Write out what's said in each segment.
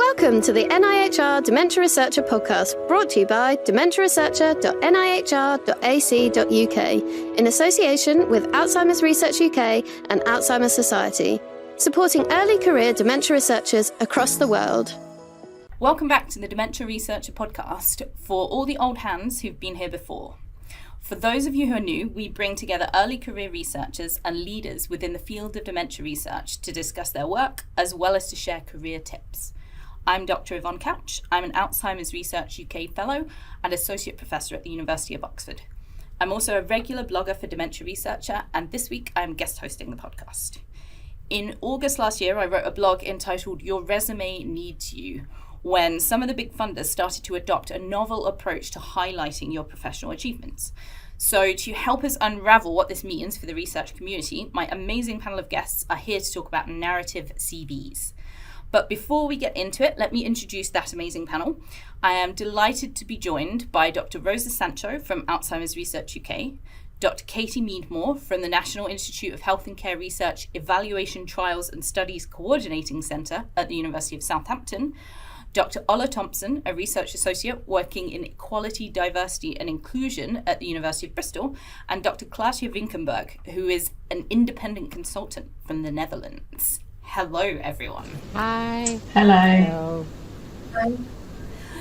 Welcome to the NIHR Dementia Researcher podcast, brought to you by dementiaresearcher.nihr.ac.uk in association with Alzheimer's Research UK and Alzheimer's Society, supporting early career dementia researchers across the world. Welcome back to the Dementia Researcher podcast for all the old hands who've been here before. For those of you who are new, we bring together early career researchers and leaders within the field of dementia research to discuss their work as well as to share career tips. I'm Dr Yvonne Couch. I'm an Alzheimer's Research UK Fellow and Associate Professor at the University of Oxford. I'm also a regular blogger for Dementia Researcher, and this week I'm guest hosting the podcast. In August last year, I wrote a blog entitled Your Resume Needs You, when some of the big funders started to adopt a novel approach to highlighting your professional achievements. So to help us unravel what this means for the research community, my amazing panel of guests are here to talk about narrative CVs. But before we get into it, let me introduce that amazing panel. I am delighted to be joined by Dr. Rosa Sancho from Alzheimer's Research UK, Dr. Katie Meadmore from the National Institute of Health and Care Research Evaluation Trials and Studies Coordinating Centre at the University of Southampton, Dr. Ola Thomson, a research associate working in equality, diversity and inclusion at the University of Bristol, and Dr. Claartje Vinkenburg, who is an independent consultant from the Netherlands. Hello, everyone. Hi. Hello. Hi.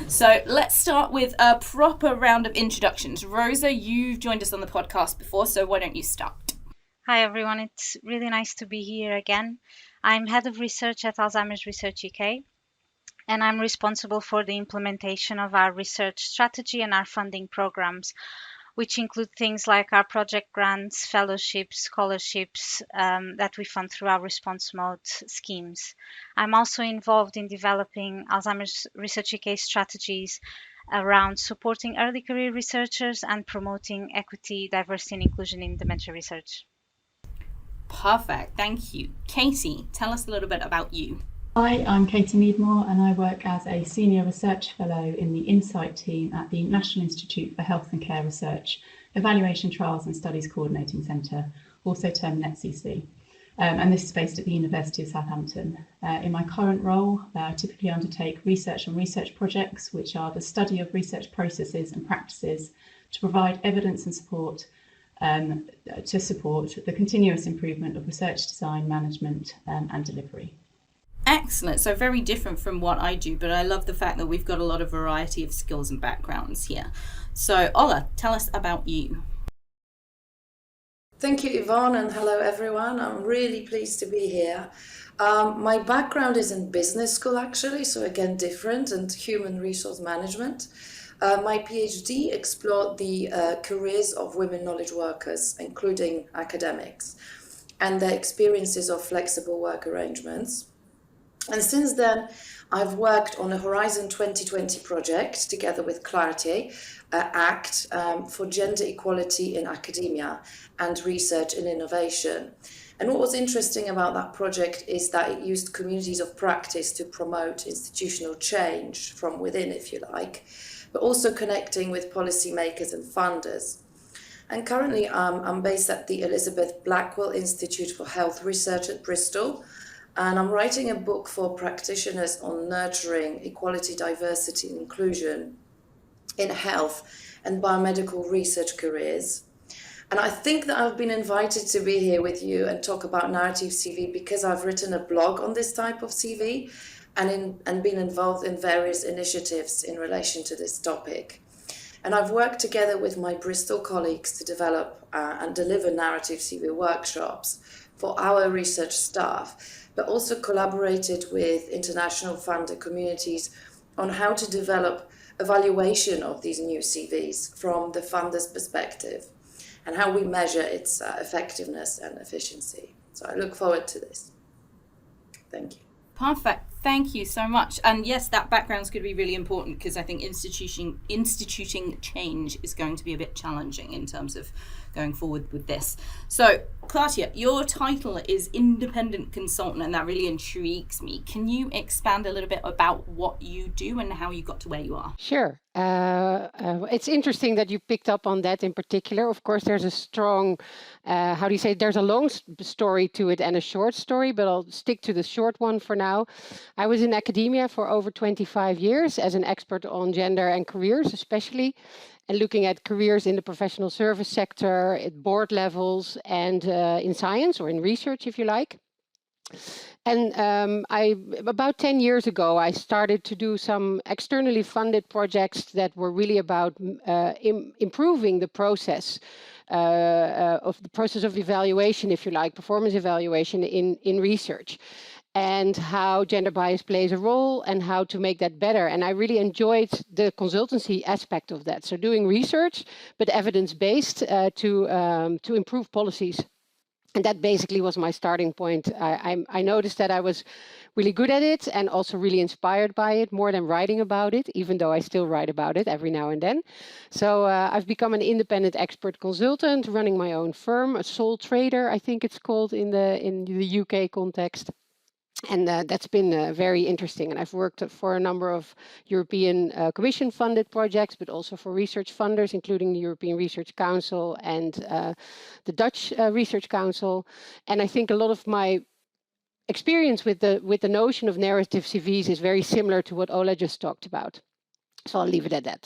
So let's start with a proper round of introductions. Rosa, you've joined us on the podcast before, so why don't you start? Hi, everyone. It's really nice to be here again. I'm head of research at Alzheimer's Research UK, and I'm responsible for the implementation of our research strategy and our funding programs, which include things like our project grants, fellowships, scholarships that we fund through our response mode schemes. I'm also involved in developing Alzheimer's Research UK strategies around supporting early career researchers and promoting equity, diversity and inclusion in dementia research. Perfect, thank you. Katie, tell us a little bit about you. Hi, I'm Katie Meadmore and I work as a Senior Research Fellow in the Insight team at the National Institute for Health and Care Research Evaluation Trials and Studies Coordinating Centre, also termed NETSCC. And this is based at the University of Southampton. In my current role, I typically undertake research on research projects, which are the study of research processes and practices to provide evidence and support to support the continuous improvement of research design, management and delivery. Excellent. So very different from what I do, but I love the fact that we've got a lot of variety of skills and backgrounds here. So Ola, tell us about you. Thank you, Yvonne, and hello, everyone. I'm really pleased to be here. My background is in business school, actually, so again, different, and human resource management. My PhD explored the careers of women knowledge workers, including academics, and their experiences of flexible work arrangements. And since then, I've worked on a Horizon 2020 project together with Claartje, ACT, for gender equality in academia and research and innovation. And what was interesting about that project is that it used communities of practice to promote institutional change from within, if you like, but also connecting with policymakers and funders. And currently, I'm based at the Elizabeth Blackwell Institute for Health Research at Bristol, and I'm writing a book for practitioners on nurturing equality, diversity and inclusion in health and biomedical research careers. And I think that I've been invited to be here with you and talk about narrative CV because I've written a blog on this type of CV and been involved in various initiatives in relation to this topic. And I've worked together with my Bristol colleagues to develop and deliver narrative CV workshops for our research staff, but also collaborated with international funder communities on how to develop evaluation of these new CVs from the funder's perspective and how we measure its effectiveness and efficiency. So I look forward to this. Thank you. Perfect. Thank you so much. And yes, that background's going to be really important because I think instituting change is going to be a bit challenging in terms of going forward with this. So, Claartje, your title is independent consultant, and that really intrigues me. Can you expand a little bit about what you do and how you got to where you are? Sure. It's interesting that you picked up on that in particular. Of course, there's a strong, there's a long story to it and a short story, but I'll stick to the short one for now. I was in academia for over 25 years as an expert on gender and careers, especially, and looking at careers in the professional service sector, at board levels, and in science or in research, if you like. And about 10 years ago, I started to do some externally funded projects that were really about improving the process of evaluation, if you like, performance evaluation in research, and how gender bias plays a role and how to make that better. And I really enjoyed the consultancy aspect of that. So doing research, but evidence-based to improve policies. And that basically was my starting point. I noticed that I was really good at it and also really inspired by it, more than writing about it, even though I still write about it every now and then. So I've become an independent expert consultant, running my own firm, a sole trader, I think it's called in the UK context. And that's been very interesting. And I've worked for a number of European Commission funded projects, but also for research funders, including the European Research Council and the Dutch Research Council. And I think a lot of my experience with the notion of narrative CVs is very similar to what Ola just talked about. So I'll leave it at that.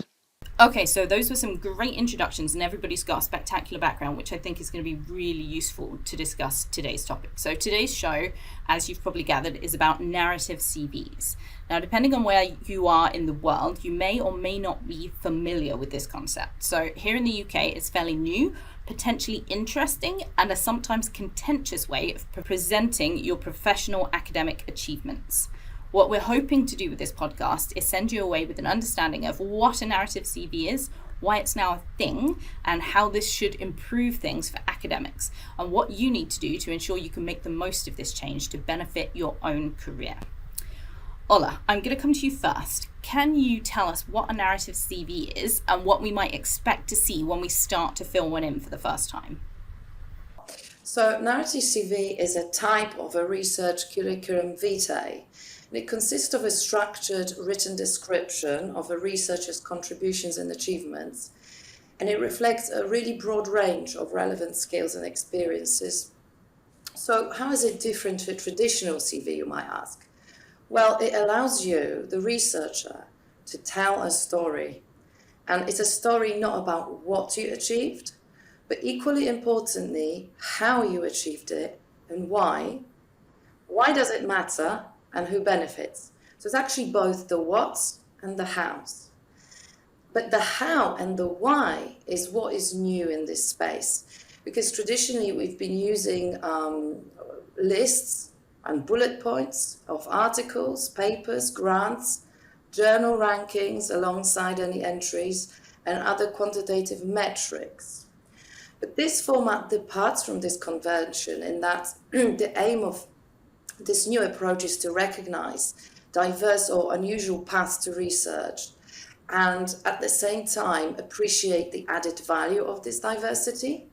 Okay, so those were some great introductions, and everybody's got a spectacular background, which I think is going to be really useful to discuss today's topic. So today's show, as you've probably gathered, is about narrative CVs. Now, depending on where you are in the world, you may or may not be familiar with this concept. So here in the UK, it's fairly new, potentially interesting, and a sometimes contentious way of presenting your professional academic achievements. What we're hoping to do with this podcast is send you away with an understanding of what a narrative CV is, why it's now a thing, and how this should improve things for academics, and what you need to do to ensure you can make the most of this change to benefit your own career. Ola, I'm going to come to you first. Can you tell us what a narrative CV is and what we might expect to see when we start to fill one in for the first time? So narrative CV is a type of a research curriculum vitae. And it consists of a structured written description of a researcher's contributions and achievements. And it reflects a really broad range of relevant skills and experiences. So how is it different to a traditional CV, you might ask? Well, it allows you, the researcher, to tell a story. And it's a story not about what you achieved, but equally importantly, how you achieved it and why. Why does it matter? And who benefits. So it's actually both the what's and the how's. But the how and the why is what is new in this space. Because traditionally we've been using lists and bullet points of articles, papers, grants, journal rankings alongside any entries and other quantitative metrics. But this format departs from this convention in that the aim of this new approach is to recognize diverse or unusual paths to research and at the same time appreciate the added value of this diversity.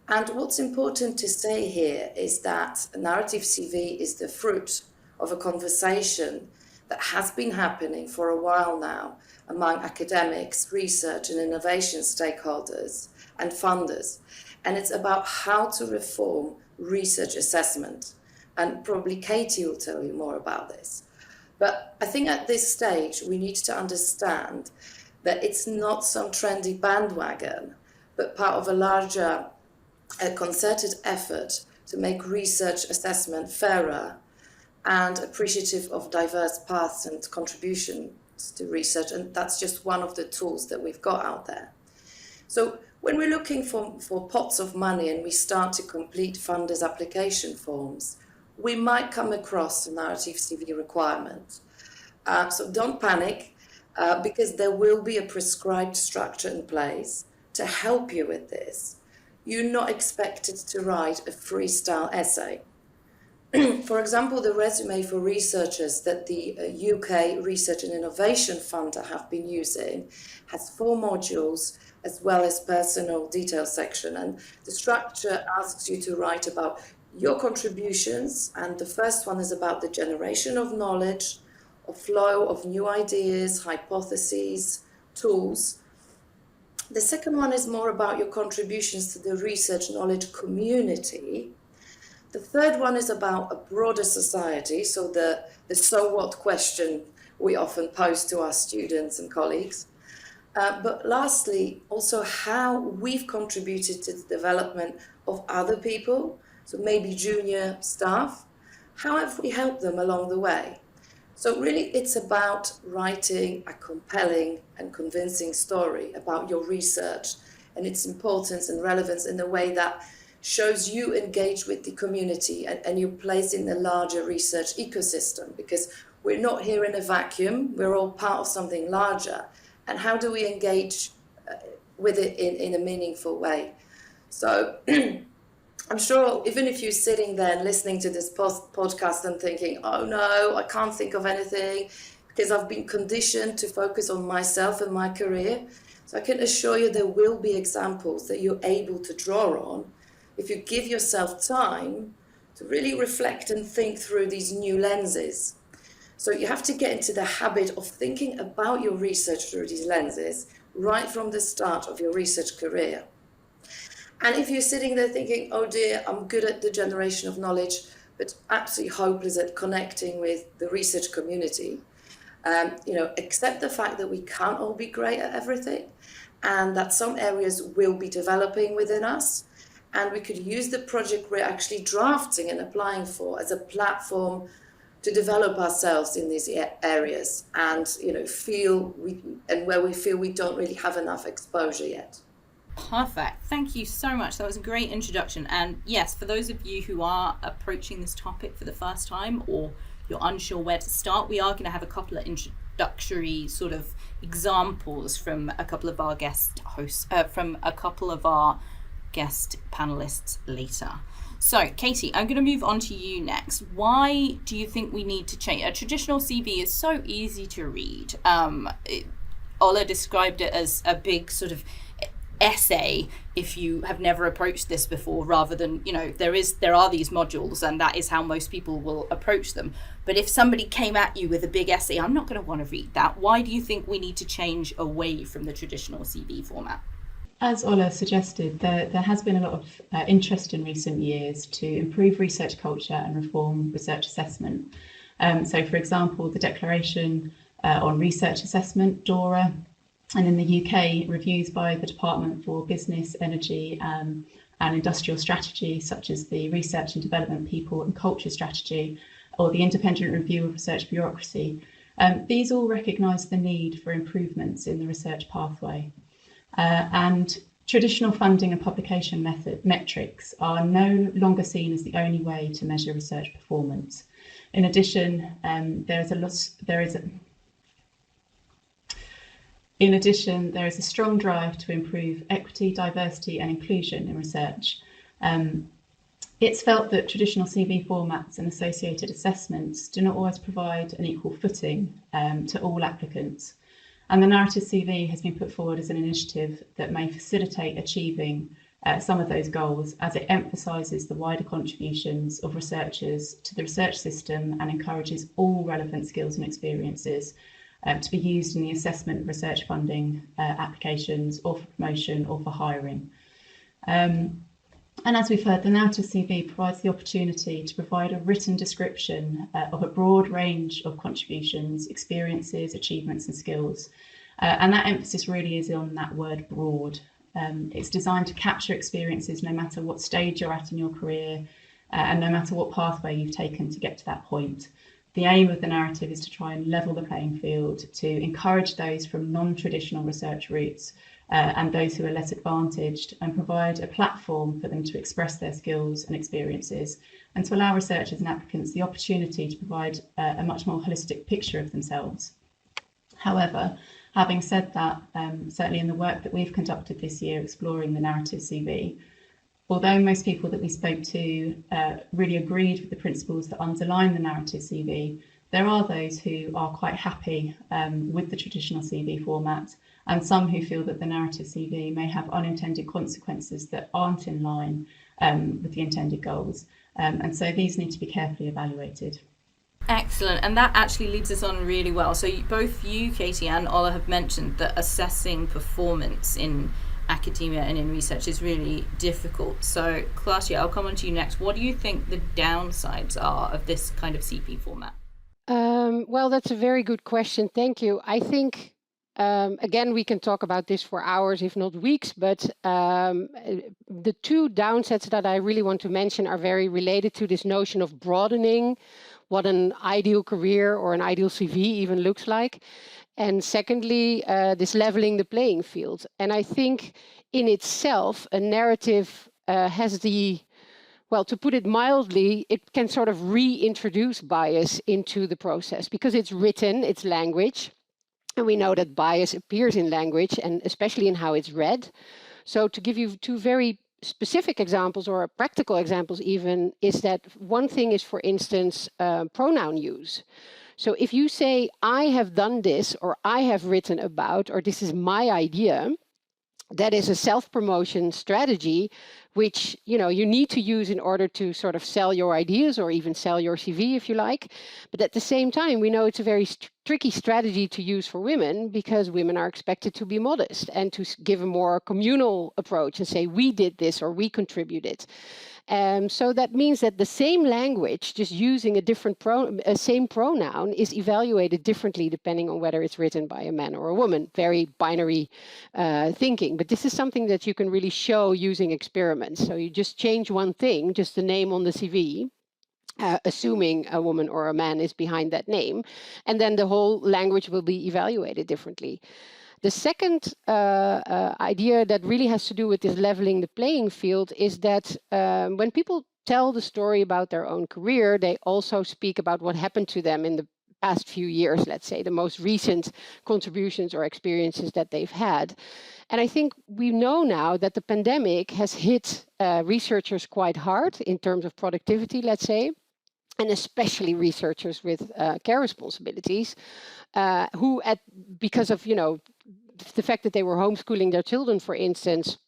And what's important to say here is that a narrative CV is the fruit of a conversation that has been happening for a while now among academics, research and innovation stakeholders and funders. And it's about how to reform research assessment. And probably Katie will tell you more about this. But I think at this stage, we need to understand that it's not some trendy bandwagon, but part of a larger concerted effort to make research assessment fairer and appreciative of diverse paths and contributions to research. And that's just one of the tools that we've got out there. So when we're looking for pots of money and we start to complete funders' application forms, we might come across a narrative CV requirement. So don't panic, because there will be a prescribed structure in place to help you with this. You're not expected to write a freestyle essay. For example, the resume for researchers that the UK Research and Innovation Funder have been using has 4 modules as well as personal details section. And the structure asks you to write about your contributions, and the first one is about the generation of knowledge, a flow of new ideas, hypotheses, tools. The second one is more about your contributions to the research knowledge community. The third one is about a broader society, so the so what question we often pose to our students and colleagues. But lastly, also how we've contributed to the development of other people, so maybe junior staff. How have we helped them along the way? So really it's about writing a compelling and convincing story about your research and its importance and relevance in a way that shows you engage with the community and your place in the larger research ecosystem, because we're not here in a vacuum, we're all part of something larger. And how do we engage with it in a meaningful way? So I'm sure even if you're sitting there and listening to this podcast and thinking, oh no, I can't think of anything because I've been conditioned to focus on myself and my career. So I can assure you there will be examples that you're able to draw on if you give yourself time to really reflect and think through these new lenses. So you have to get into the habit of thinking about your research through these lenses right from the start of your research career. And if you're sitting there thinking, oh dear, I'm good at the generation of knowledge, but absolutely hopeless at connecting with the research community, accept the fact that we can't all be great at everything and that some areas will be developing within us. And we could use the project we're actually drafting and applying for as a platform to develop ourselves in these areas and, where we feel we don't really have enough exposure yet. Perfect. Thank you so much. That was a great introduction. And yes, for those of you who are approaching this topic for the first time or you're unsure where to start, we are going to have a couple of introductory sort of examples from a couple of our guest panelists later. So, Katie, I'm going to move on to you next. Why do you think we need to change? A traditional CV is so easy to read. Ola described it as a big sort of essay if you have never approached this before, rather than, there are these modules and that is how most people will approach them. But if somebody came at you with a big essay, I'm not going to want to read that. Why do you think we need to change away from the traditional CV format? As Ola suggested, there has been a lot of interest in recent years to improve research culture and reform research assessment. So, for example, the Declaration on Research Assessment, DORA, and in the UK, reviews by the Department for Business, Energy and Industrial Strategy, such as the Research and Development People and Culture Strategy, or the Independent Review of Research Bureaucracy. These all recognise the need for improvements in the research pathway. And traditional funding and publication metrics are no longer seen as the only way to measure research performance. In addition, there is a strong drive to improve equity, diversity and inclusion in research. It's felt that traditional CV formats and associated assessments do not always provide an equal footing to all applicants. And the narrative CV has been put forward as an initiative that may facilitate achieving some of those goals, as it emphasises the wider contributions of researchers to the research system and encourages all relevant skills and experiences to be used in the assessment of research funding applications or for promotion or for hiring. And as we've heard, the narrative CV provides the opportunity to provide a written description of a broad range of contributions, experiences, achievements and skills. And that emphasis really is on that word broad. It's designed to capture experiences no matter what stage you're at in your career and no matter what pathway you've taken to get to that point. The aim of the narrative is to try and level the playing field, to encourage those from non-traditional research routes and those who are less advantaged, and provide a platform for them to express their skills and experiences, and to allow researchers and applicants the opportunity to provide a much more holistic picture of themselves. However, having said that, certainly in the work that we've conducted this year exploring the narrative CV, although most people that we spoke to really agreed with the principles that underline the narrative CV, there are those who are quite happy with the traditional CV format, and some who feel that the narrative CV may have unintended consequences that aren't in line with the intended goals. And so these need to be carefully evaluated. Excellent, and that actually leads us on really well. So both you, Katie, and Ola have mentioned that assessing performance in academia and in research is really difficult. So Claartje, I'll come on to you next. What do you think the downsides are of this kind of CP format? Well, that's a very good question. Thank you. I think, again, we can talk about this for hours, if not weeks, but the two downsides that I really want to mention are very related to this notion of broadening what an ideal career or an ideal CV even looks like. And secondly, this leveling the playing field. And I think in itself, a narrative has well, to put it mildly, it can sort of reintroduce bias into the process because it's written, it's language. And we know that bias appears in language and especially in how it's read. So to give you two very specific examples or practical examples even, is that one thing is, for instance, pronoun use. So if you say, I have done this, or I have written about, or this is my idea, that is a self-promotion strategy, which you need to use in order to sort of sell your ideas or even sell your CV, if you like. But at the same time, we know it's a very tricky strategy to use for women because women are expected to be modest and to give a more communal approach and say, we did this or we contributed. So that means that the same language, just using a different same pronoun, is evaluated differently depending on whether it's written by a man or a woman. Very binary thinking. But this is something that you can really show using experiments. So you just change one thing, just the name on the CV. Assuming a woman or a man is behind that name, and then the whole language will be evaluated differently. The second idea that really has to do with this leveling the playing field is that when people tell the story about their own career, they also speak about what happened to them in the past few years, let's say, the most recent contributions or experiences that they've had. And I think we know now that the pandemic has hit researchers quite hard in terms of productivity, let's say, and especially researchers with care responsibilities, who, because of the fact that they were homeschooling their children, for instance,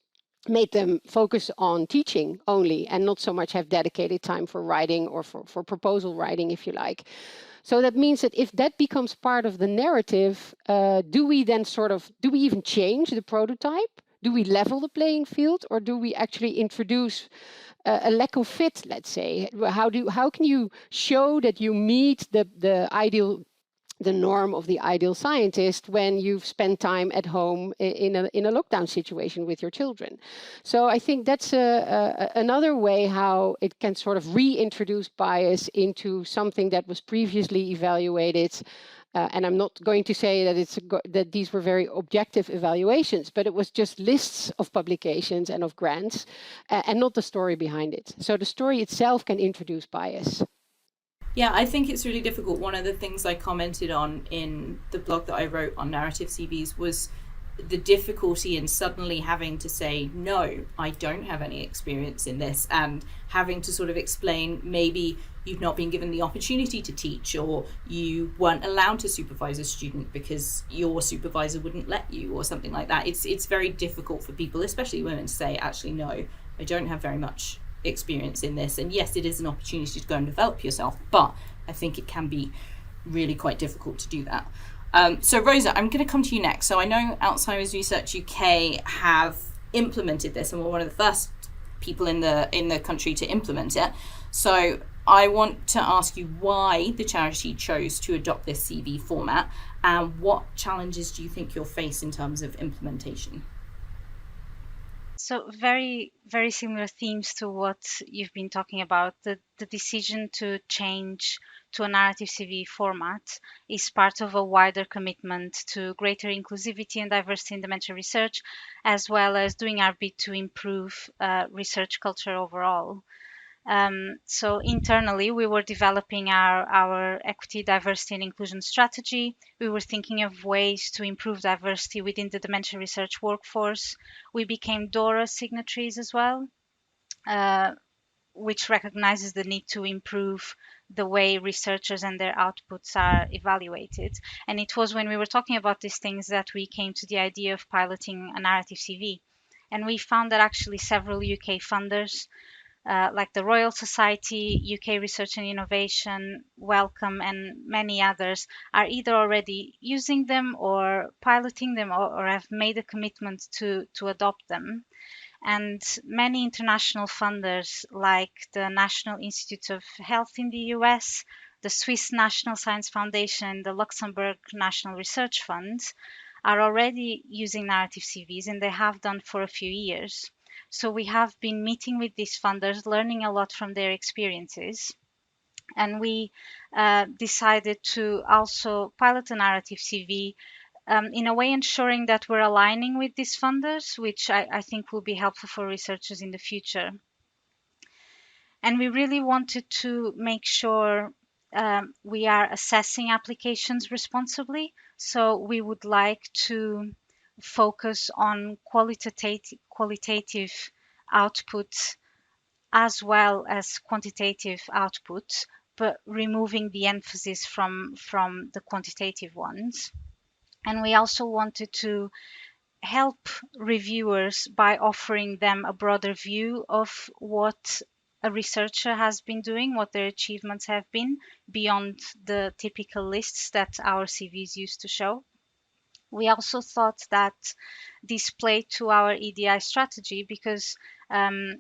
made them focus on teaching only and not so much have dedicated time for writing or for proposal writing, if you like. So that means that if that becomes part of the narrative, do we even change the prototype? Do we level the playing field, or do we actually introduce a lack of fit, let's say? How can you show that you meet the norm of the ideal scientist when you've spent time at home in a lockdown situation with your children? So I think that's another way how it can sort of reintroduce bias into something that was previously evaluated. And I'm not going to say that these were very objective evaluations, but it was just lists of publications and of grants, and not the story behind it. So the story itself can introduce bias. Yeah, I think it's really difficult. One of the things I commented on in the blog that I wrote on narrative CVs was the difficulty in suddenly having to say, no, I don't have any experience in this, and having to sort of explain maybe you've not been given the opportunity to teach, or you weren't allowed to supervise a student because your supervisor wouldn't let you, or something like that. It's very difficult for people, especially women, to say, actually, no, I don't have very much experience in this. And yes, it is an opportunity to go and develop yourself, but I think it can be really quite difficult to do that. So Rosa, I'm going to come to you next. So I know Alzheimer's Research UK have implemented this, and we're one of the first people in the country to implement it. So I want to ask you why the charity chose to adopt this CV format, and what challenges do you think you'll face in terms of implementation? So very, very similar themes to what you've been talking about. The decision to change to a narrative CV format is part of a wider commitment to greater inclusivity and diversity in dementia research, as well as doing our bit to improve research culture overall. So internally, we were developing our equity, diversity, and inclusion strategy. We were thinking of ways to improve diversity within the dementia research workforce. We became DORA signatories as well, which recognizes the need to improve the way researchers and their outputs are evaluated. And it was when we were talking about these things that we came to the idea of piloting a narrative CV. And we found that actually several UK funders like the Royal Society, UK Research and Innovation, Wellcome, and many others are either already using them or piloting them, or have made a commitment to adopt them. And many international funders like the National Institute of Health in the US, the Swiss National Science Foundation, and the Luxembourg National Research Fund are already using narrative CVs, and they have done for a few years. So we have been meeting with these funders, learning a lot from their experiences. And we decided to also pilot a narrative CV, in a way ensuring that we're aligning with these funders, which I think will be helpful for researchers in the future. And we really wanted to make sure we are assessing applications responsibly. So we would like to focus on qualitative outputs as well as quantitative outputs, but removing the emphasis from the quantitative ones. And we also wanted to help reviewers by offering them a broader view of what a researcher has been doing, what their achievements have been, beyond the typical lists that our CVs used to show. We also thought that this played to our EDI strategy because the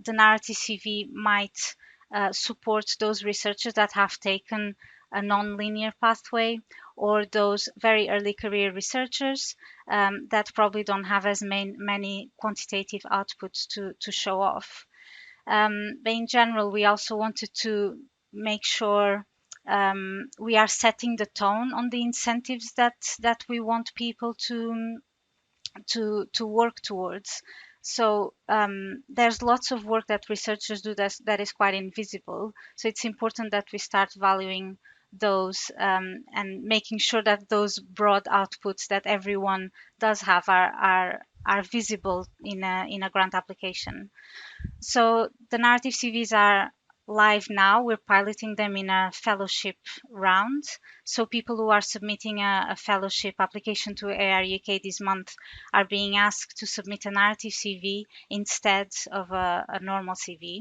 narrative CV might support those researchers that have taken a non-linear pathway, or those very early career researchers that probably don't have as many quantitative outputs to show off. But in general, we also wanted to make sure we are setting the tone on the incentives that we want people to work towards. So there's lots of work that researchers do that is quite invisible. So it's important that we start valuing those and making sure that those broad outputs that everyone does have are visible in a grant application. So the narrative CVs are live now. We're piloting them in a fellowship round. So people who are submitting a fellowship application to ARUK this month are being asked to submit a narrative CV instead of a normal CV.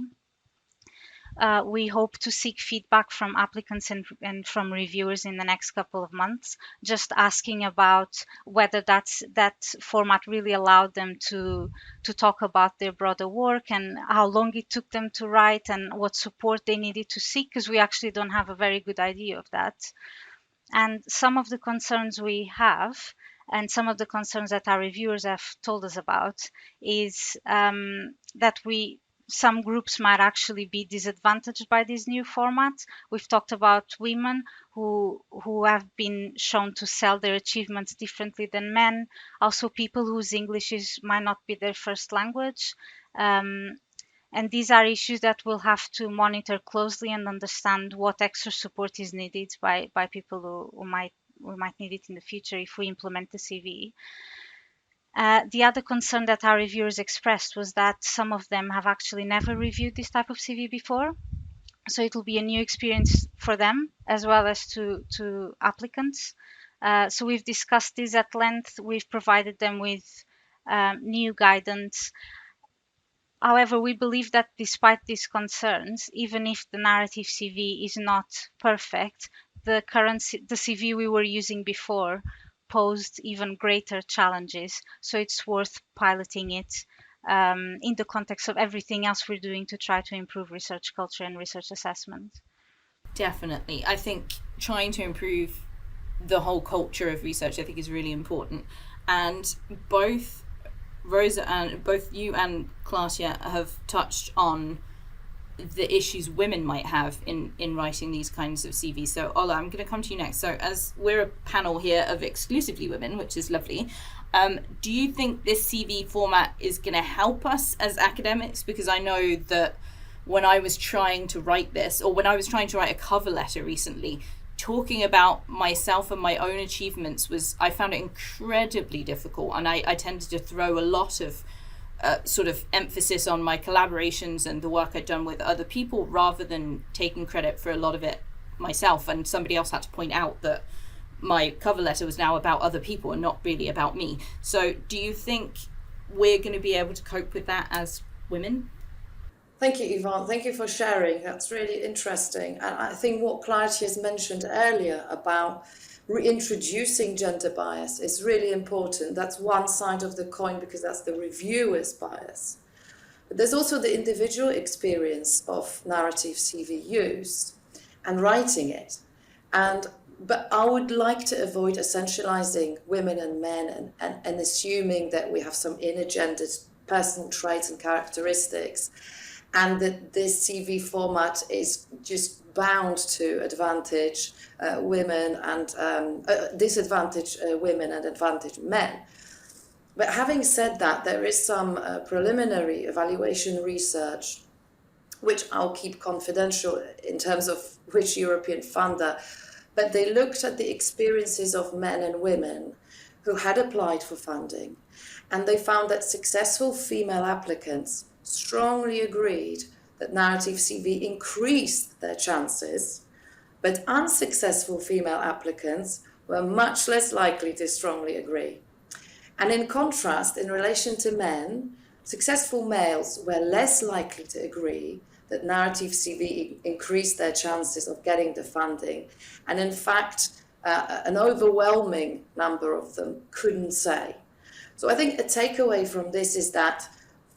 We hope to seek feedback from applicants and from reviewers in the next couple of months, just asking about whether that format really allowed them to talk about their broader work and how long it took them to write and what support they needed to seek, because we actually don't have a very good idea of that. And some of the concerns we have, and some of the concerns that our reviewers have told us about, is that some groups might actually be disadvantaged by this new format. We've talked about women who have been shown to sell their achievements differently than men. Also, people whose English might not be their first language. And these are issues that we'll have to monitor closely and understand what extra support is needed by people who might need it in the future if we implement the CV. The other concern that our reviewers expressed was that some of them have actually never reviewed this type of CV before. So it will be a new experience for them as well as to applicants. So we've discussed this at length. We've provided them with new guidance. However, we believe that despite these concerns, even if the narrative CV is not perfect, the CV we were using before posed even greater challenges. So it's worth piloting it in the context of everything else we're doing to try to improve research culture and research assessment. Definitely. I think trying to improve the whole culture of research, I think, is really important. And both Rosa and both you and Claartje have touched on the issues women might have in writing these kinds of CVs. So Ola, I'm going to come to you next. So as we're a panel here of exclusively women, which is lovely, do you think this CV format is going to help us as academics? Because I know that when I was trying to write this, or when I was trying to write a cover letter recently, talking about myself and my own achievements I found it incredibly difficult, and I tended to throw a lot of sort of emphasis on my collaborations and the work I'd done with other people rather than taking credit for a lot of it myself. And somebody else had to point out that my cover letter was now about other people and not really about me. So do you think we're going to be able to cope with that as women? Thank you, Yvonne. Thank you for sharing. That's really interesting. And I think what Claartje has mentioned earlier about reintroducing gender bias is really important. That's one side of the coin because that's the reviewer's bias. But there's also the individual experience of narrative CV use and writing it. But I would like to avoid essentializing women and men and assuming that we have some inner gendered personal traits and characteristics, and that this CV format is just bound to advantage women and disadvantage women and advantage men. But having said that, there is some preliminary evaluation research, which I'll keep confidential in terms of which European funder, but they looked at the experiences of men and women who had applied for funding, and they found that successful female applicants strongly agreed that narrative CV increased their chances, but unsuccessful female applicants were much less likely to strongly agree. And in contrast, in relation to men, successful males were less likely to agree that narrative CV increased their chances of getting the funding. And in fact, an overwhelming number of them couldn't say. So I think a takeaway from this is that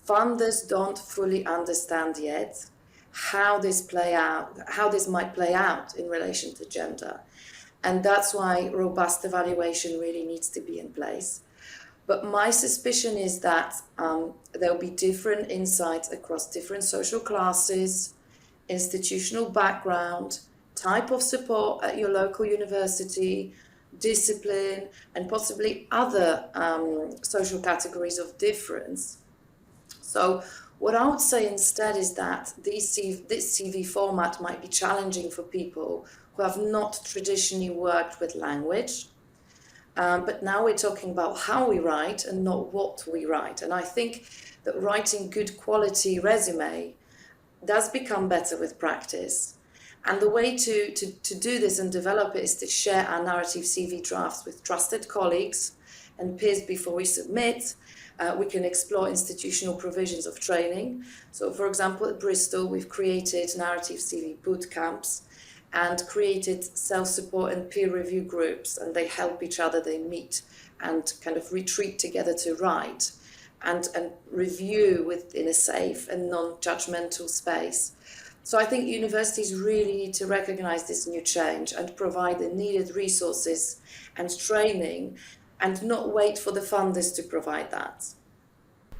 funders don't fully understand yet how this might play out in relation to gender. And that's why robust evaluation really needs to be in place. But my suspicion is that there'll be different insights across different social classes, institutional background, type of support at your local university, discipline, and possibly other social categories of difference. So what I would say instead is that this CV format might be challenging for people who have not traditionally worked with language. But now we're talking about how we write and not what we write. And I think that writing good quality resume does become better with practice. And the way to do this and develop it is to share our narrative CV drafts with trusted colleagues and peers before we submit. We can explore institutional provisions of training. So for example, at Bristol, we've created narrative CV boot camps and created self-support and peer review groups, and they help each other, they meet and kind of retreat together to write and review in a safe and non-judgmental space. So I think universities really need to recognize this new change and provide the needed resources and training and not wait for the funders to provide that.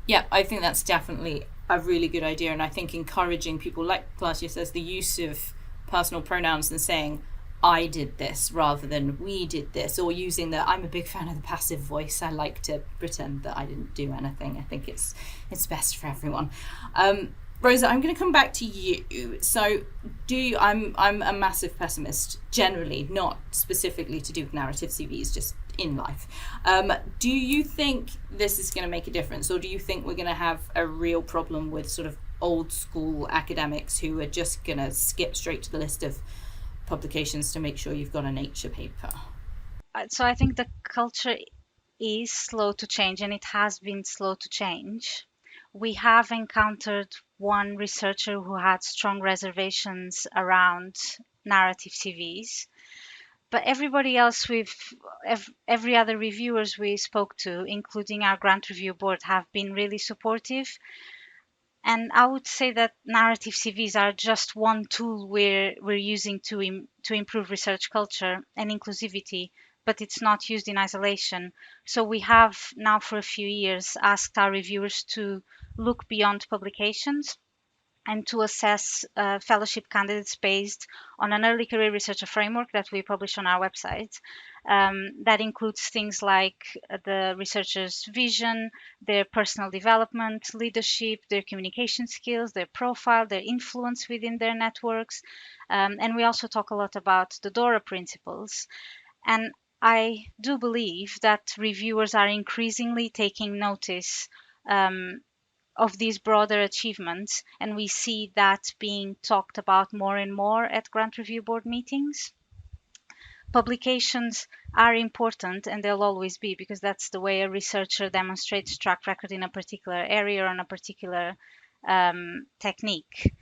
Yeah, I think that's definitely a really good idea. And I think encouraging people, like Claartje says, the use of personal pronouns and saying, I did this rather than we did this, or using I'm a big fan of the passive voice. I like to pretend that I didn't do anything. I think it's best for everyone. Rosa, I'm going to come back to you. So I'm a massive pessimist generally, not specifically to do with narrative CVs, just in life. Do you think this is going to make a difference, or do you think we're going to have a real problem with sort of old school academics who are just going to skip straight to the list of publications to make sure you've got a Nature paper? So I think the culture is slow to change, and it has been slow to change. We have encountered one researcher who had strong reservations around narrative CVs, but everybody else, every other reviewers we spoke to, including our grant review board, have been really supportive. And I would say that narrative CVs are just one tool we're using to improve research culture and inclusivity, but it's not used in isolation. So we have now for a few years asked our reviewers to look beyond publications and to assess fellowship candidates based on an early career researcher framework that we publish on our website. That includes things like the researcher's vision, their personal development, leadership, their communication skills, their profile, their influence within their networks. And we also talk a lot about the DORA principles. And I do believe that reviewers are increasingly taking notice of these broader achievements, and we see that being talked about more and more at grant review board meetings. Publications are important, and they'll always be, because that's the way a researcher demonstrates track record in a particular area or on a particular technique.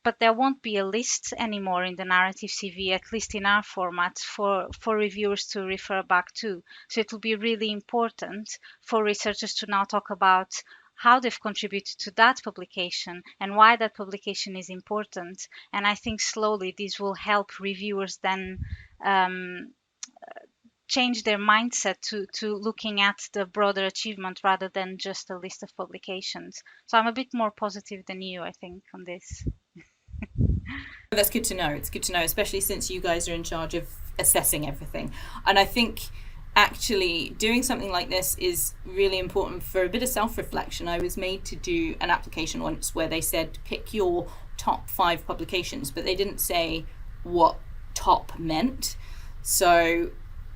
But there won't be a list anymore in the narrative CV, at least in our format, for reviewers to refer back to. So it will be really important for researchers to now talk about how they've contributed to that publication and why that publication is important. And I think slowly this will help reviewers then change their mindset to looking at the broader achievement rather than just a list of publications. So I'm a bit more positive than you, I think, on this. That's good to know. It's good to know, especially since you guys are in charge of assessing everything. And I think actually doing something like this is really important for a bit of self-reflection. I was made to do an application once where they said pick your top 5 publications, but they didn't say what top meant. So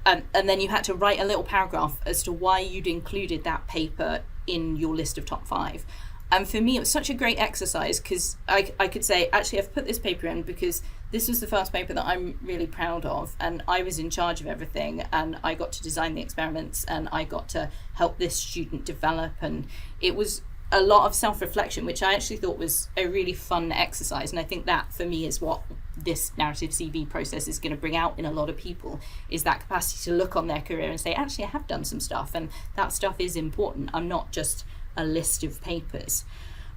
and then you had to write a little paragraph as to why you'd included that paper in your list of top 5. And for me, it was such a great exercise because I could say, actually, I've put this paper in because this was the first paper that I'm really proud of, and I was in charge of everything, and I got to design the experiments, and I got to help this student develop, and it was a lot of self-reflection, which I actually thought was a really fun exercise. And I think that, for me, is what this narrative CV process is going to bring out in a lot of people, is that capacity to look on their career and say, actually, I have done some stuff, and that stuff is important. I'm not just a list of papers.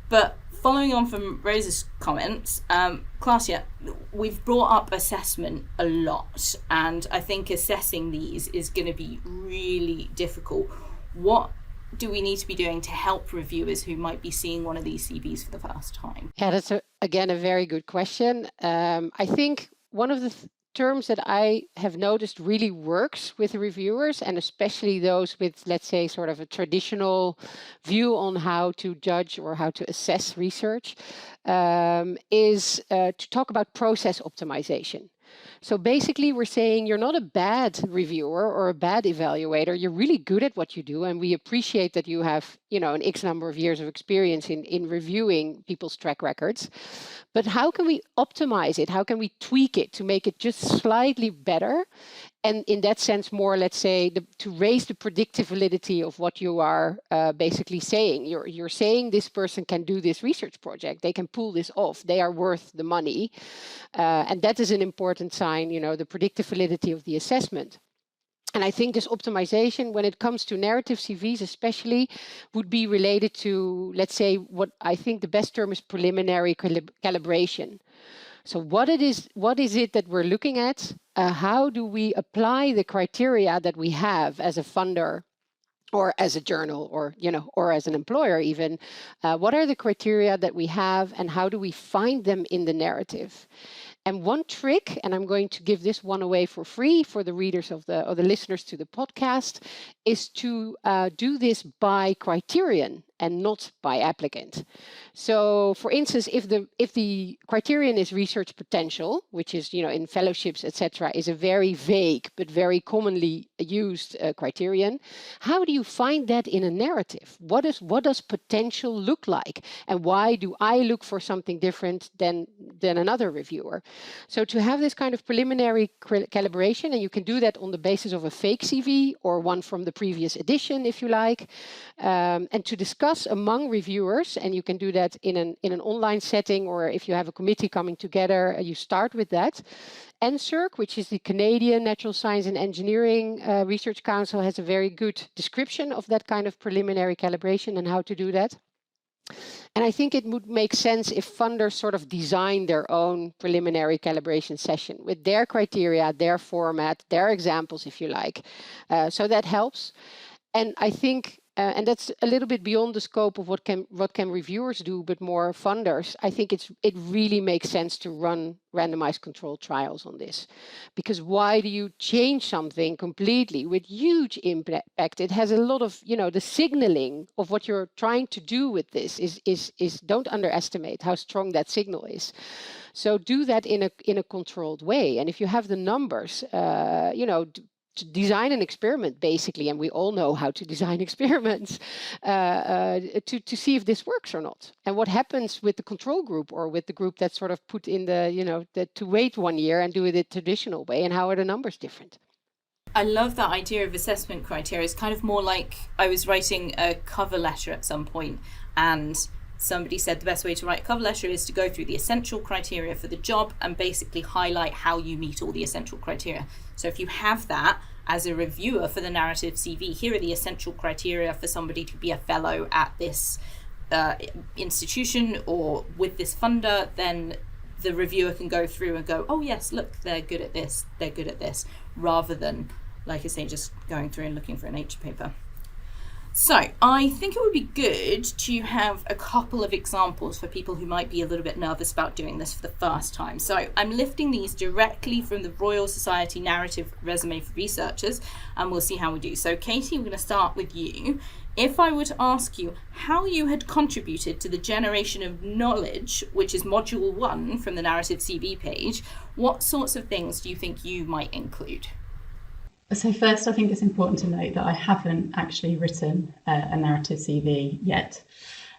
But following on from Rosa's comments, Claartje, we've brought up assessment a lot, and I think assessing these is going to be really difficult. What do we need to be doing to help reviewers who might be seeing one of these CVs for the first time? Yeah, that's again a very good question. I think one of the terms that I have noticed really works with reviewers, and especially those with, let's say, sort of a traditional view on how to judge or how to assess research, is to talk about process optimization. So basically, we're saying you're not a bad reviewer or a bad evaluator. You're really good at what you do, and we appreciate that you have, an X number of years of experience in reviewing people's track records. But how can we optimize it? How can we tweak it to make it just slightly better? And in that sense, more, let's say, to raise the predictive validity of what you are basically saying. You're saying this person can do this research project. They can pull this off. They are worth the money. And that is an important sign, the predictive validity of the assessment. And I think this optimization, when it comes to narrative CVs especially, would be related to, let's say, what I think the best term is preliminary calibration. So what is it that we're looking at? How do we apply the criteria that we have as a funder or as a journal or as an employer even? What are the criteria that we have, and how do we find them in the narrative? And one trick, and I'm going to give this one away for free for the readers of the listeners to the podcast, is to do this by criterion and not by applicant. So, for instance, if the criterion is research potential, which is in fellowships, etc., is a very vague but very commonly used criterion, how do you find that in a narrative? What does potential look like, and why do I look for something different than another reviewer? So to have this kind of preliminary calibration, and you can do that on the basis of a fake CV or one from the previous edition, if you like, and to discuss among reviewers, and you can do that in an online setting, or if you have a committee coming together, you start with that. NSERC, which is the Canadian Natural Science and Engineering Research Council, has a very good description of that kind of preliminary calibration and how to do that. And I think it would make sense if funders sort of design their own preliminary calibration session with their criteria, their format, their examples, if you like. So that helps. And I think, and that's a little bit beyond the scope of what can reviewers do, but more funders. I think it really makes sense to run randomized controlled trials on this, because why do you change something completely with huge impact? It has a lot of, the signaling of what you're trying to do with this is don't underestimate how strong that signal is. So do that in a controlled way. And if you have the numbers, to design an experiment, basically, and we all know how to design experiments, to see if this works or not. And what happens with the control group, or with the group that's sort of put in to wait 1 year and do it the traditional way, and how are the numbers different? I love that idea of assessment criteria. It's kind of more like I was writing a cover letter at some point, and somebody said the best way to write a cover letter is to go through the essential criteria for the job and basically highlight how you meet all the essential criteria. So if you have that as a reviewer for the narrative CV, here are the essential criteria for somebody to be a fellow at this institution or with this funder, then the reviewer can go through and go, oh yes, look, they're good at this, rather than, like I say, just going through and looking for an H paper. So I think it would be good to have a couple of examples for people who might be a little bit nervous about doing this for the first time. So I'm lifting these directly from the Royal Society Narrative Resume for Researchers, and we'll see how we do. So Katie, we're going to start with you. If I were to ask you how you had contributed to the generation of knowledge, which is module 1 from the narrative CV page, what sorts of things do you think you might include? So first, I think it's important to note that I haven't actually written a narrative CV yet.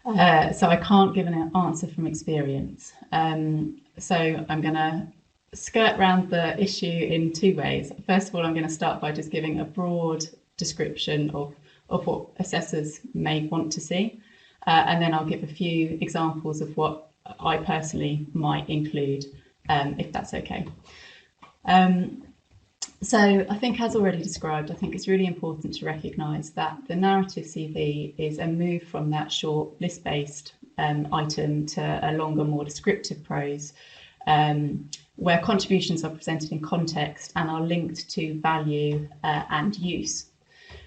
So I can't give an answer from experience. So I'm going to skirt around the issue in 2 ways. First of all, I'm going to start by just giving a broad description of what assessors may want to see. And then I'll give a few examples of what I personally might include, if that's okay. So I think, as already described, I think it's really important to recognise that the narrative CV is a move from that short list-based item to a longer, more descriptive prose, where contributions are presented in context and are linked to value and use.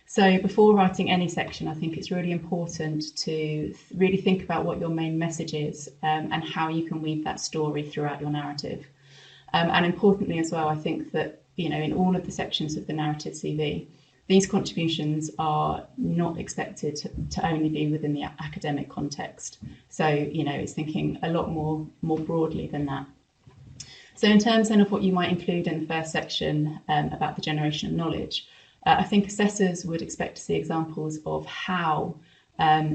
So before writing any section, I think it's really important to really think about what your main message is and how you can weave that story throughout your narrative. And importantly as well, I think that, in all of the sections of the narrative CV, these contributions are not expected to only be within the academic context. So, it's thinking a lot more broadly than that. So in terms then of what you might include in the first section about the generation of knowledge, I think assessors would expect to see examples of how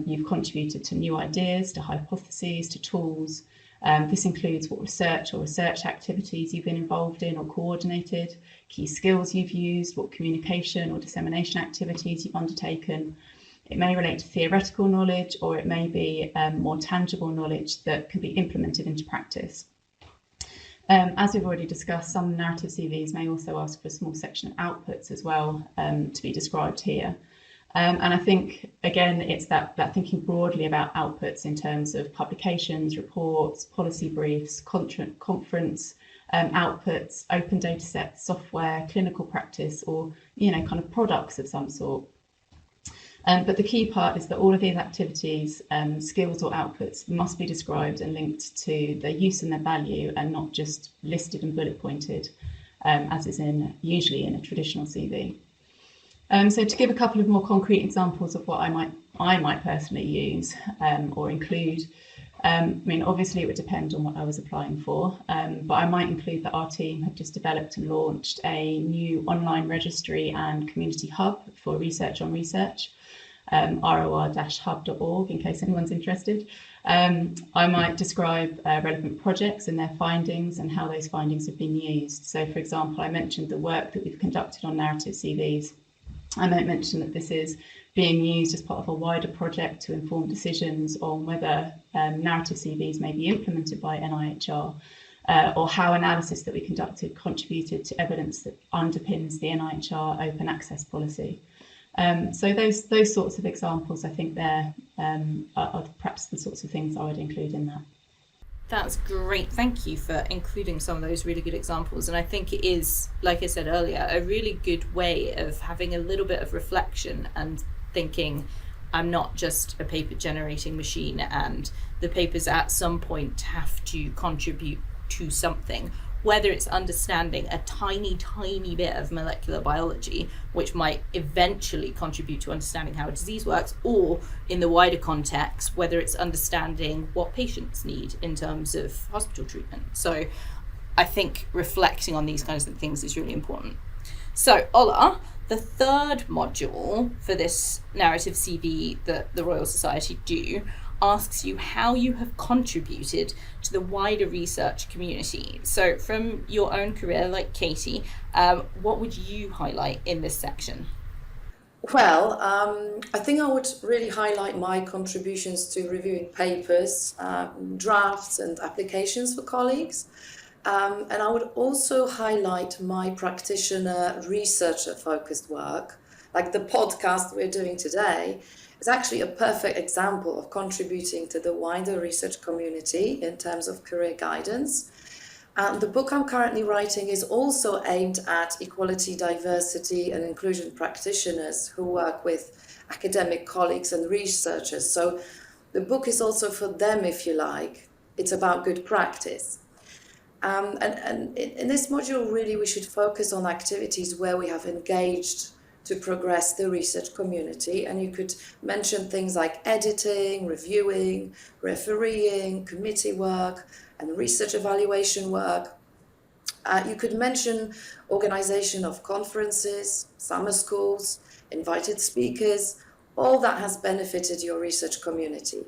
you've contributed to new ideas, to hypotheses, to tools. This includes what research or research activities you've been involved in or coordinated, key skills you've used, what communication or dissemination activities you've undertaken. It may relate to theoretical knowledge, or it may be more tangible knowledge that can be implemented into practice. As we've already discussed, some narrative CVs may also ask for a small section of outputs as well to be described here. And I think, again, it's that thinking broadly about outputs in terms of publications, reports, policy briefs, conference outputs, open data sets, software, clinical practice, or, kind of products of some sort. But the key part is that all of these activities, skills or outputs must be described and linked to their use and their value, and not just listed and bullet pointed, as is usually in a traditional CV. So to give a couple of more concrete examples of what I might personally use or include, obviously it would depend on what I was applying for, but I might include that our team have just developed and launched a new online registry and community hub for research on research, ror-hub.org, in case anyone's interested. I might describe relevant projects and their findings and how those findings have been used. So, for example, I mentioned the work that we've conducted on narrative CVs. I might mention that this is being used as part of a wider project to inform decisions on whether narrative CVs may be implemented by NIHR, or how analysis that we conducted contributed to evidence that underpins the NIHR open access policy. So those sorts of examples, I think are perhaps the sorts of things I would include in that. That's great. Thank you for including some of those really good examples. And I think it is, like I said earlier, a really good way of having a little bit of reflection and thinking, I'm not just a paper generating machine, and the papers at some point have to contribute to something, whether it's understanding a tiny bit of molecular biology, which might eventually contribute to understanding how a disease works, or in the wider context, whether it's understanding what patients need in terms of hospital treatment. So I think reflecting on these kinds of things is really important. So Ola, the third module for this narrative CV that the Royal Society do asks you how you have contributed to the wider research community. So from your own career, like Katie, what would you highlight in this section? Well, I think I would really highlight my contributions to reviewing papers, drafts and applications for colleagues. And I would also highlight my practitioner researcher-focused work, like the podcast we're doing today is actually a perfect example of contributing to the wider research community in terms of career guidance. And the book I'm currently writing is also aimed at equality, diversity and inclusion practitioners who work with academic colleagues and researchers. So the book is also for them, if you like. It's about good practice. And in this module, really, we should focus on activities where we have engaged to progress the research community. And you could mention things like editing, reviewing, refereeing, committee work, and research evaluation work. You could mention organization of conferences, summer schools, invited speakers. All that has benefited your research community.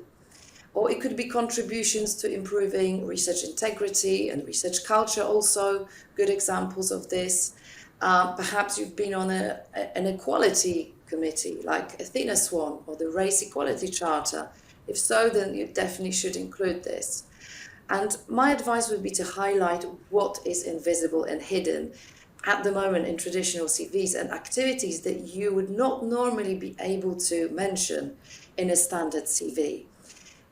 Or it could be contributions to improving research integrity and research culture, also good examples of this. Perhaps you've been on an equality committee like Athena Swan or the Race Equality Charter. If so, then you definitely should include this. And my advice would be to highlight what is invisible and hidden at the moment in traditional CVs and activities that you would not normally be able to mention in a standard CV.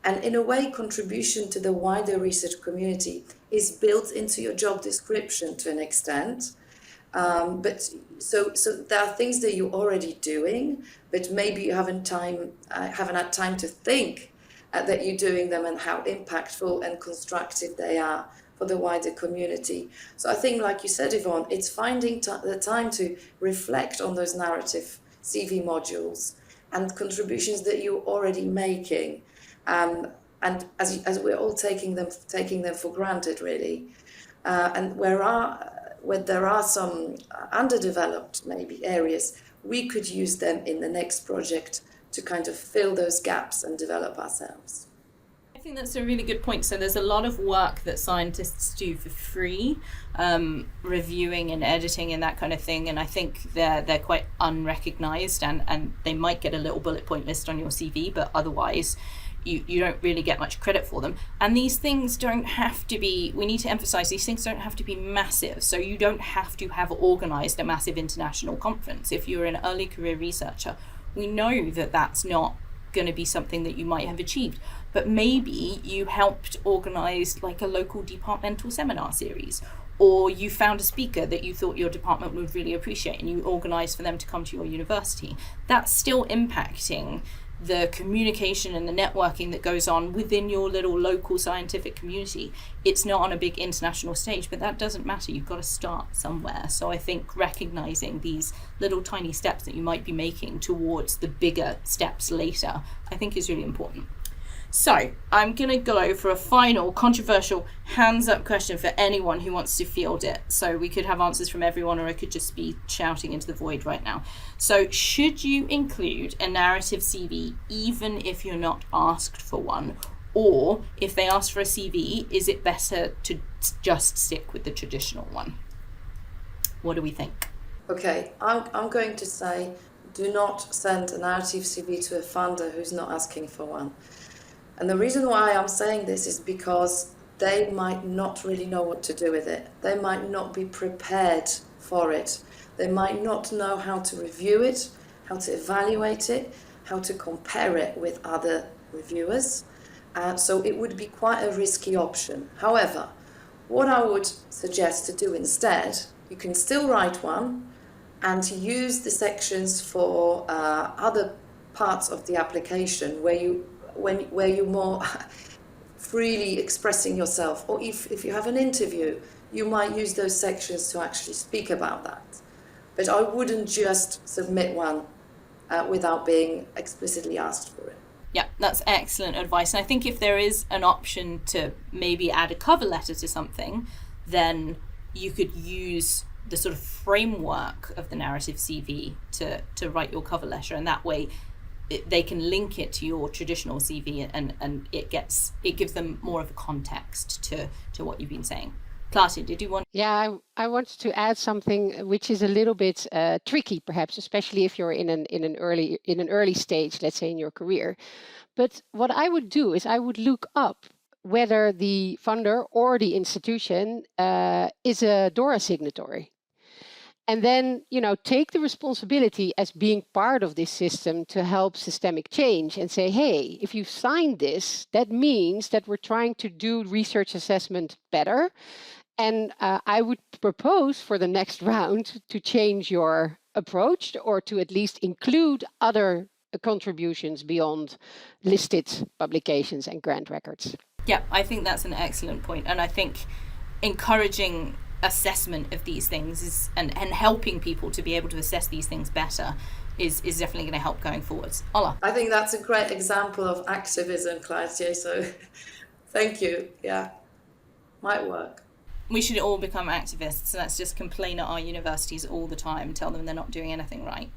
And in a way, contribution to the wider research community is built into your job description to an extent. But so there are things that you're already doing, but maybe you haven't had time to think that you're doing them and how impactful and constructive they are for the wider community. So I think, like you said, Yvonne, it's finding the time to reflect on those narrative CV modules and contributions that you're already making. And as we're all taking them for granted, really, and where there are some underdeveloped maybe areas, we could use them in the next project to kind of fill those gaps and develop ourselves. I think that's a really good point. So there's a lot of work that scientists do for free, reviewing and editing and that kind of thing, and I think they're quite unrecognized, and they might get a little bullet point list on your CV, but otherwise you don't really get much credit for them. And these things don't have to be, we need to emphasize, these things don't have to be massive. So you don't have to have organized a massive international conference. If you're an early career researcher, we know that that's not going to be something that you might have achieved, but maybe you helped organize like a local departmental seminar series, or you found a speaker that you thought your department would really appreciate and you organized for them to come to your university. That's still impacting the communication and the networking that goes on within your little local scientific community. It's not on a big international stage, but that doesn't matter. You've got to start somewhere. So I think recognizing these little tiny steps that you might be making towards the bigger steps later, I think is really important. So I'm going to go for a final controversial hands up question for anyone who wants to field it. So we could have answers from everyone, or I could just be shouting into the void right now. So should you include a narrative CV even if you're not asked for one? Or if they ask for a CV, is it better to just stick with the traditional one? What do we think? Okay, I'm going to say do not send a narrative CV to a funder who's not asking for one. And the reason why I'm saying this is because they might not really know what to do with it. They might not be prepared for it. They might not know how to review it, how to evaluate it, how to compare it with other reviewers. So it would be quite a risky option. However, what I would suggest to do instead, you can still write one and use the sections for other parts of the application where you're more freely expressing yourself, or if you have an interview, you might use those sections to actually speak about that. But I wouldn't just submit one without being explicitly asked for it. Yeah, that's excellent advice. And I think if there is an option to maybe add a cover letter to something, then you could use the sort of framework of the narrative CV to write your cover letter, and that way they can link it to your traditional CV, and it gives them more of a context to what you've been saying. Claartje, did you want? Yeah, I wanted to add something which is a little bit tricky, perhaps, especially if you're in an early stage, let's say in your career. But what I would do is I would look up whether the funder or the institution is a DORA signatory. And then, take the responsibility as being part of this system to help systemic change and say, hey, if you've signed this, that means that we're trying to do research assessment better. And I would propose for the next round to change your approach or to at least include other contributions beyond listed publications and grant records. Yeah, I think that's an excellent point. And I think encouraging assessment of these things is and helping people to be able to assess these things better is definitely going to help going forwards. Ola. I think that's a great example of activism, Claartje, so thank you. Yeah, might work. We should all become activists. Let's just complain at our universities all the time, tell them they're not doing anything right.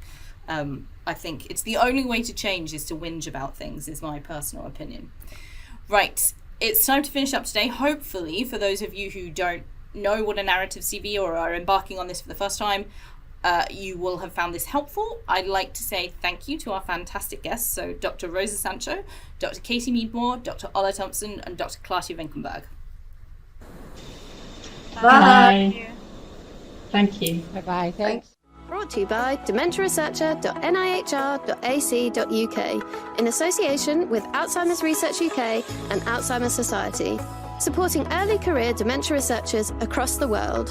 I think it's the only way to change is to whinge about things, is my personal opinion. Right, it's time to finish up today. Hopefully, for those of you who don't know what a narrative CV or are embarking on this for the first time, you will have found this helpful. I'd like to say thank you to our fantastic guests, so Dr. Rosa Sancho, Dr. Katie Meadmore, Dr. Ola Thomson, and Dr. Claartje Vinkenburg. Bye. Thank you. Bye-bye. Thanks. Brought to you by dementiaresearcher.nihr.ac.uk in association with Alzheimer's Research UK and Alzheimer's Society, supporting early career dementia researchers across the world.